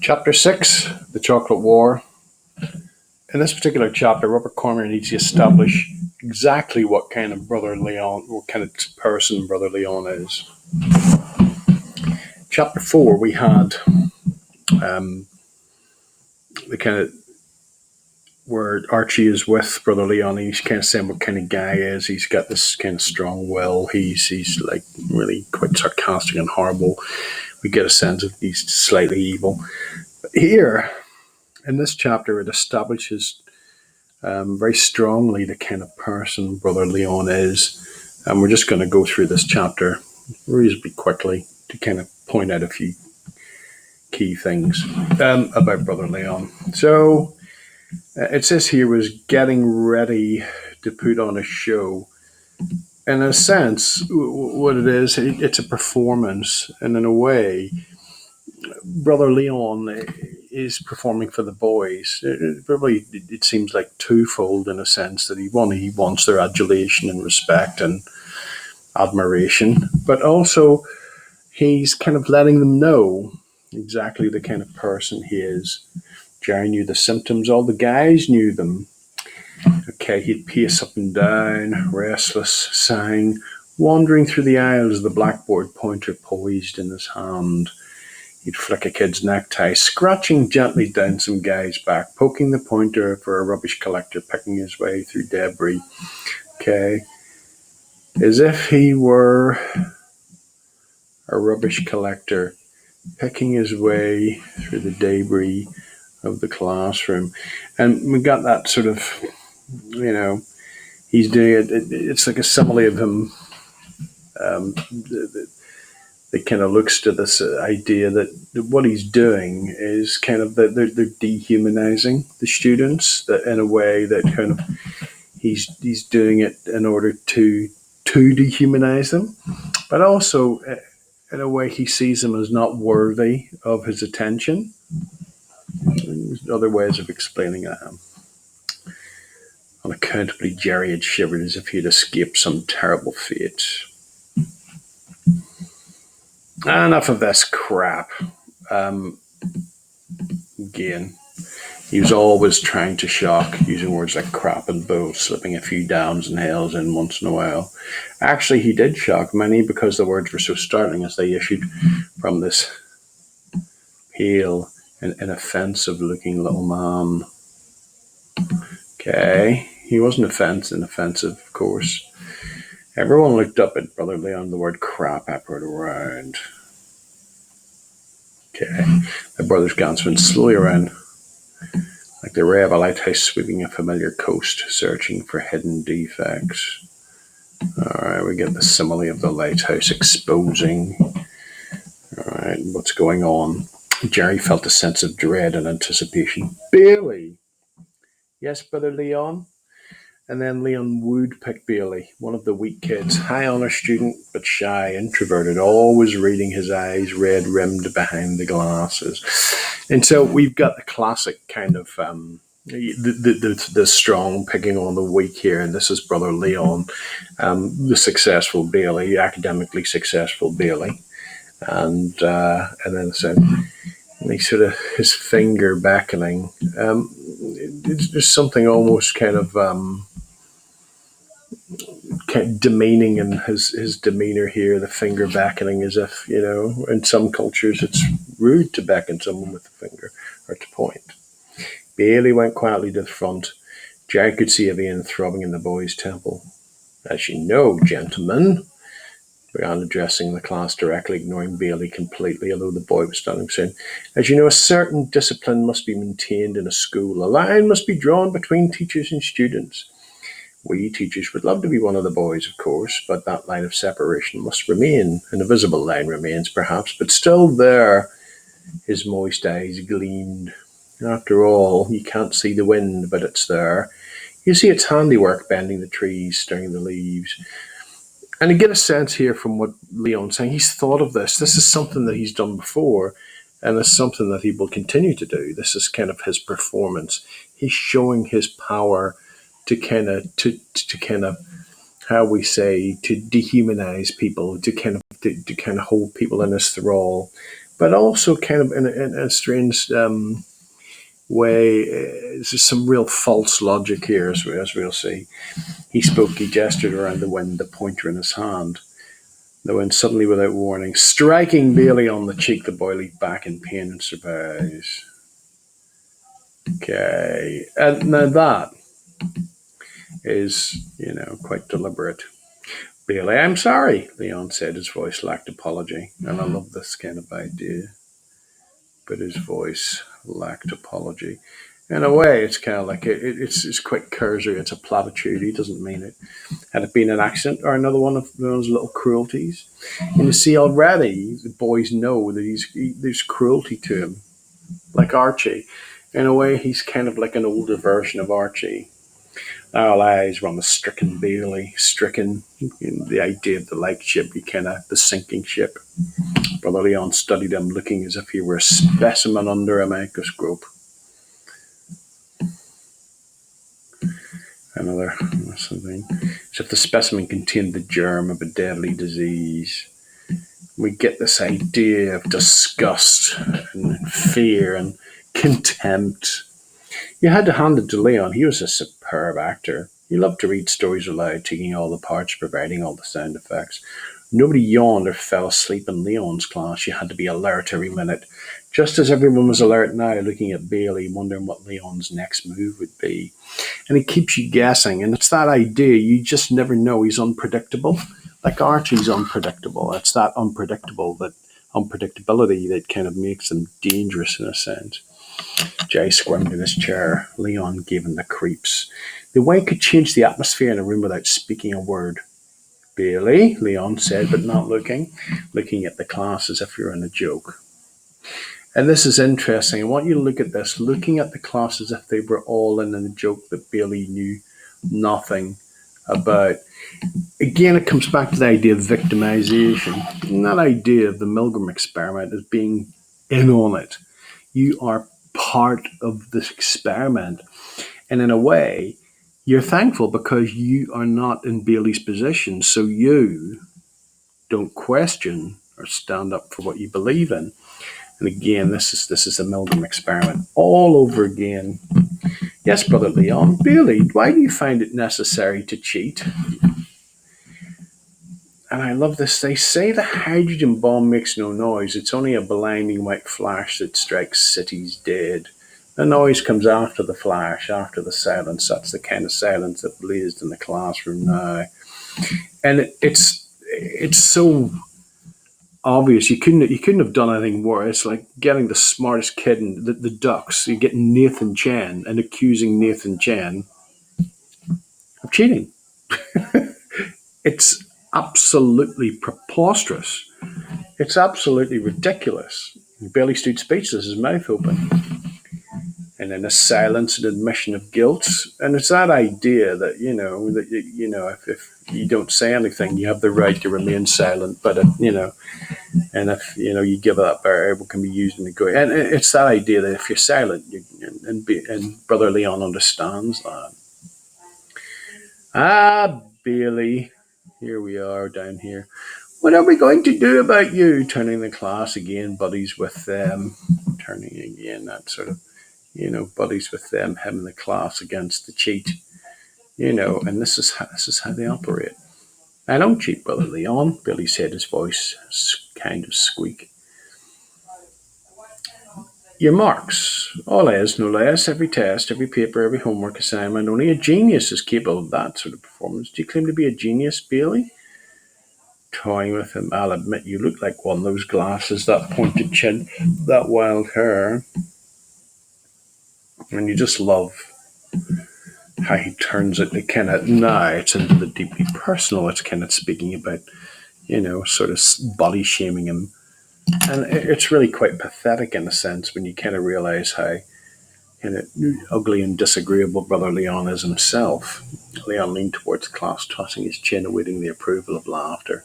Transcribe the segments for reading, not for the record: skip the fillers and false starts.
Chapter 6, The Chocolate War. In this particular chapter, Robert Cormier needs to establish exactly what kind of Brother Leon, what kind of person Brother Leon is. Chapter 4, we had the kind of where Archie is with Brother Leon. He's kind of saying what kind of guy he is. He's got this kind of strong will. He's like really quite sarcastic and horrible. We get a sense of he's slightly evil. But here, in this chapter, it establishes very strongly the kind of person Brother Leon is. And we're just going to go through this chapter reasonably quickly to kind of point out a few key things about Brother Leon. So it says he was getting ready to put on a show. In a sense, what it is, it's a performance. And in a way, Brother Leon is performing for the boys. It seems like twofold in a sense that he wants their adulation and respect and admiration, but also he's kind of letting them know exactly the kind of person he is. Jerry knew the symptoms, all the guys knew them. Okay, he'd pace up and down, restless, sighing, wandering through the aisles, the blackboard pointer poised in his hand. He'd flick a kid's necktie, scratching gently down some guy's back, poking the pointer for a rubbish collector picking his way through debris. Okay, as if he were a rubbish collector picking his way through the debris of the classroom. And we got that sort of, he's doing it. It's like a simile of him. It kind of looks to this idea that what he's doing is kind of that they're dehumanizing the students, that in a way that kind of he's doing it in order to dehumanize them, but also in a way he sees them as not worthy of his attention. There's other ways of explaining that. Unaccountably, Jerry had shivered as if he had escaped some terrible fate. Enough of this crap. Again, he was always trying to shock, using words like crap and bull, slipping a few damns and hells in once in a while. Actually, he did shock many because the words were so startling as they issued from this pale and inoffensive looking little man. Okay, he wasn't inoffensive, of course. Everyone looked up at Brother Leon. The word crap echoed around. Okay, the brothers glanced slowly around, like the ray of a lighthouse sweeping a familiar coast, searching for hidden defects. All right, we get the simile of the lighthouse exposing. All right, what's going on? Jerry felt a sense of dread and anticipation. Bailey! Yes, Brother Leon? And then Leon would pick Bailey, one of the weak kids, high honor student, but shy, introverted, always reading, his eyes red-rimmed behind the glasses. And so we've got the classic kind of the strong picking on the weak here, and this is Brother Leon, the successful Bailey, academically successful Bailey, and then so he sort of his finger beckoning. There's something almost kind of demeaning in his demeanor here, the finger beckoning, as if, in some cultures it's rude to beckon someone with the finger or to point. Bailey went quietly to the front. Jerry could see a vein throbbing in the boy's temple. As you know, gentlemen, began addressing the class directly, ignoring Bailey completely, although the boy was standing soon. As you know, a certain discipline must be maintained in a school. A line must be drawn between teachers and students. We teachers would love to be one of the boys, of course, but that line of separation must remain. An invisible line remains, perhaps, but still there. His moist eyes gleamed. After all, you can't see the wind, but it's there. You see its handiwork bending the trees, stirring the leaves. And you get a sense here from what Leon's saying. He's thought of this. This is something that he's done before, and it's something that he will continue to do. This is kind of his performance. He's showing his power to kind of how we say, to dehumanize people, to kind of hold people in his thrall but also kind of in a strange way. There's some real false logic here, as we'll see. He spoke, he gestured around the wind, the pointer in his hand. The wind suddenly, without warning, striking Bailey on the cheek, the boy leaped back in pain and surprise. Okay, and now that is, quite deliberate. Bailey, I'm sorry, Leon said. His voice lacked apology. And I love this kind of idea. But his voice lacked apology. In a way, it's kind of like it's quite cursory. It's a platitude. He doesn't mean it. Had it been an accident or another one of those little cruelties? And you see, already the boys know that there's cruelty to him, like Archie. In a way, he's kind of like an older version of Archie. Our eyes were on the stricken Bailey, stricken in the idea of the lightship, the sinking ship. Brother Leon studied him, looking as if he were a specimen under a microscope. Another something. As if the specimen contained the germ of a deadly disease. We get this idea of disgust and fear and contempt. You had to hand it to Leon. He was a superb actor. He loved to read stories aloud, taking all the parts, providing all the sound effects. Nobody yawned or fell asleep in Leon's class. You had to be alert every minute, just as everyone was alert now, looking at Bailey, wondering what Leon's next move would be. And he keeps you guessing, and it's that idea, you just never know. He's unpredictable. Like Archie's unpredictable. It's that unpredictability that kind of makes him dangerous in a sense. Jay squirmed in his chair. Leon gave him the creeps. The way could change the atmosphere in a room without speaking a word. Bailey, Leon said, but not looking at the class as if you were in a joke. And this is interesting. I want you to look at this, looking at the class as if they were all in a joke that Bailey knew nothing about. Again, it comes back to the idea of victimization. And that idea of the Milgram experiment as being in on it. You are part of this experiment. And in a way, you're thankful because you are not in Bailey's position. So you don't question or stand up for what you believe in. And again, this is the Milgram experiment all over again. Yes, Brother Leon. Bailey, why do you find it necessary to cheat? And I love this. They say the hydrogen bomb makes no noise. It's only a blinding white flash that strikes cities dead. The noise comes after the flash, after the silence. That's the kind of silence that blazed in the classroom now. And it's so obvious. You couldn't have done anything worse. Like getting the smartest kid in the Ducks. You get Nathan Chen and accusing Nathan Chen of cheating. It's absolutely preposterous. It's absolutely ridiculous. Bailey stood speechless, his mouth open. And then a silence and admission of guilt. And it's that idea that, if you don't say anything, you have the right to remain silent. But, and if, you give up, it can be used in the great. And it's that idea that if you're silent, and Brother Leon understands that. Ah, Bailey, here we are down here. What are we going to do about you? Turning the class again, buddies with them. Turning again, that sort of, buddies with them, him in the class against the cheat. And this is how they operate. I don't cheat, Brother Leon, Billy said, his voice kind of squeak. Your marks, all A's, no less, every test, every paper, every homework assignment. Only a genius is capable of that sort of performance. Do you claim to be a genius, Bailey? Toying with him, I'll admit you look like one. Those glasses, that pointed chin, that wild hair. And you just love how he turns it. It's into the deeply personal. It's kind of speaking about, sort of body shaming him. And it's really quite pathetic in a sense when you kind of realize how ugly and disagreeable Brother Leon is himself. Leon leaned towards the class, tossing his chin, awaiting the approval of laughter.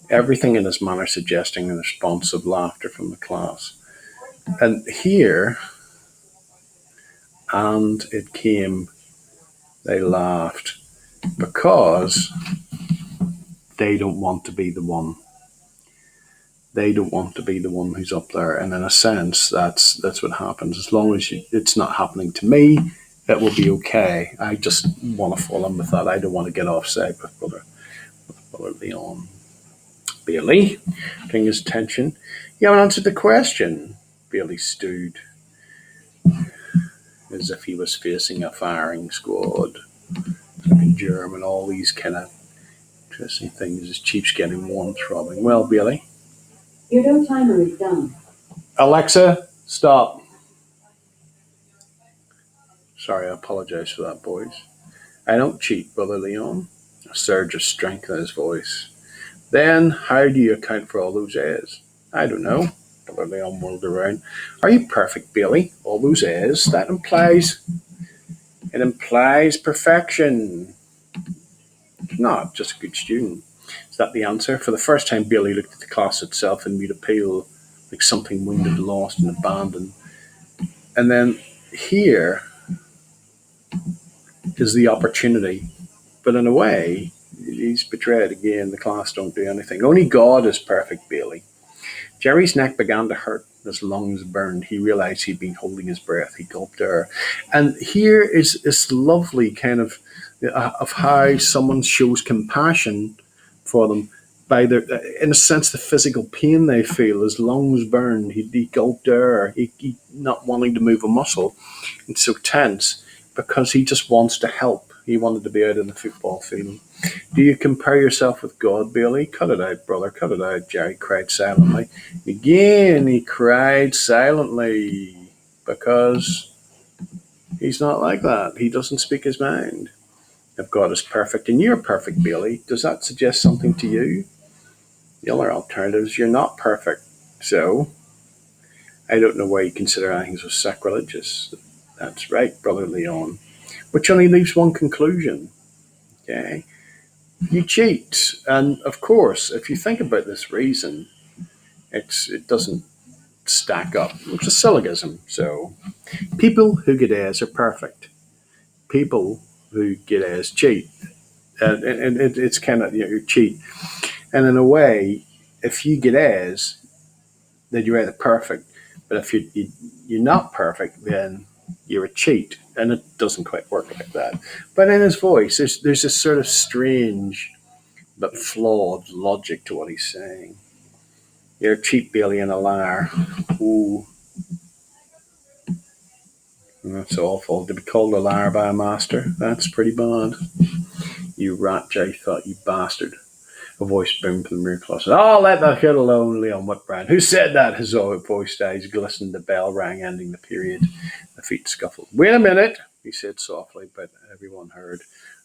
Everything in his manner suggesting a response of laughter from the class. And here, and it came, they laughed because they don't want to be the one. They don't want to be the one who's up there, and in a sense, that's what happens. As long as it's not happening to me, it will be okay. I just want to fall in with that. I don't want to get offside with brother Leon. Bailey, paying his attention. You haven't answered the question. Bailey stood as if he was facing a firing squad. Like in German, all these kind of interesting things. His cheeks getting warm, throbbing. Well, Bailey. Your no timer is done. Alexa, stop. Sorry, I apologize for that, boys. I don't cheat, Brother Leon. A surge of strength in his voice. Then, how do you account for all those A's? I don't know. Brother Leon whirled around. Are you perfect, Bailey? All those A's? It implies perfection. Not just a good student. Is that the answer? For the first time, Bailey looked at the class itself in mute appeal, like something wounded, lost, and abandoned. And then here is the opportunity. But in a way, he's betrayed again. The class don't do anything. Only God is perfect, Bailey. Jerry's neck began to hurt. His lungs burned. He realized he'd been holding his breath. He gulped air. And here is this lovely kind of how someone shows compassion for them by their, in a sense, the physical pain they feel. His lungs burned. He gulped air. He not wanting to move a muscle. It's so tense because he just wants to help. He wanted to be out in the football field. Do you compare yourself with God, Bailey? Cut it out, brother, cut it out, Jerry cried silently. Again, he cried silently because he's not like that. He doesn't speak his mind. If God is perfect and you're perfect, Bailey, does that suggest something to you? The other alternative is you're not perfect. So, I don't know why you consider anything so sacrilegious. That's right, Brother Leon. Which only leaves one conclusion. Okay? You cheat. And of course, if you think about this reason, it doesn't stack up. It's a syllogism. So, people who get A's are perfect. People who get A's cheat. And it's kind of, you cheat. And in a way, if you get A's, then you're either perfect. But if you're not perfect, then you're a cheat. And it doesn't quite work like that. But in his voice, there's this sort of strange but flawed logic to what he's saying. You're a cheat, Bailey, and a liar. Ooh. That's awful. To be called a liar by a master, that's pretty bad. You rat, Jay thought, you bastard. A voice boomed from the rear closet. Oh, let the kid alone, Leon Whitbrand. Who said that? His voiced eyes glistened. The bell rang, ending the period. The feet scuffled. Wait a minute, he said softly, but everyone heard.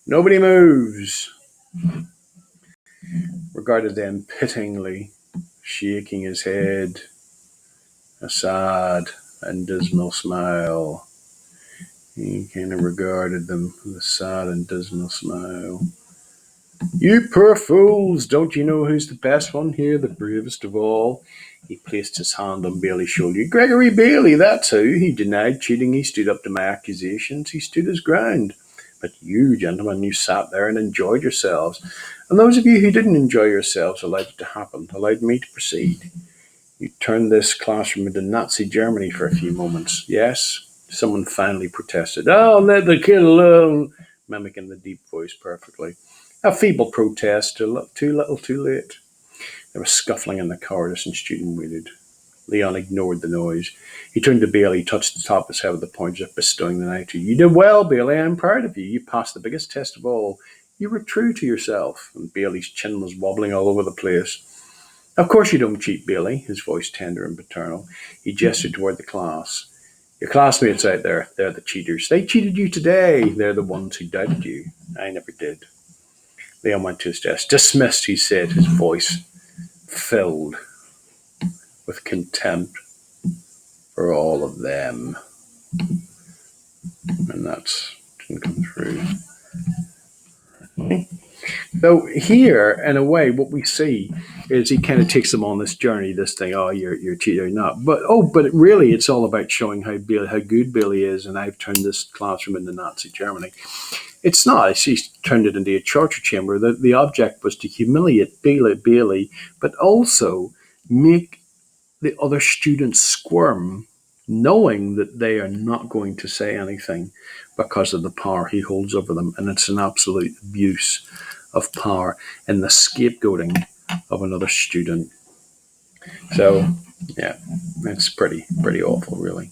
Nobody moves. Regarded them pityingly, shaking his head. A sad and dismal smile. He kind of regarded them with a sad and dismal smile. You poor fools, don't you know who's the best one here, the bravest of all? He placed his hand on Bailey's shoulder. Gregory Bailey, that's who. He denied cheating. He stood up to my accusations. He stood his ground. But you, gentlemen, you sat there and enjoyed yourselves. And those of you who didn't enjoy yourselves allowed it to happen, allowed me to proceed. You turned this classroom into Nazi Germany for a few moments. Yes, someone finally protested. Oh, let the kid alone, mimicking the deep voice perfectly. A feeble protest, too little, too late. There was scuffling in the corridors and student waited. Leon ignored the noise. He turned to Bailey, touched the top of his head with the point as if bestowing the knife. You did well, Bailey. I'm proud of you. You passed the biggest test of all. You were true to yourself. And Bailey's chin was wobbling all over the place. Of course you don't cheat, Bailey, his voice tender and paternal. He gestured toward the class. Your classmates out there, they're the cheaters. They cheated you today. They're the ones who doubted you. I never did. Leon went to his desk. Dismissed, he said, his voice filled with contempt for all of them. And that didn't come through. So here, in a way, what we see is he kind of takes them on this journey, this thing, oh, you're a cheater, you're not. But really, it's all about showing how good Bailey is, and I've turned this classroom into Nazi Germany. It's not. He's turned it into a torture chamber. The object was to humiliate Bailey, but also make the other students squirm, knowing that they are not going to say anything because of the power he holds over them. And it's an absolute abuse of power and the scapegoating of another student. So, yeah, it's pretty awful, really.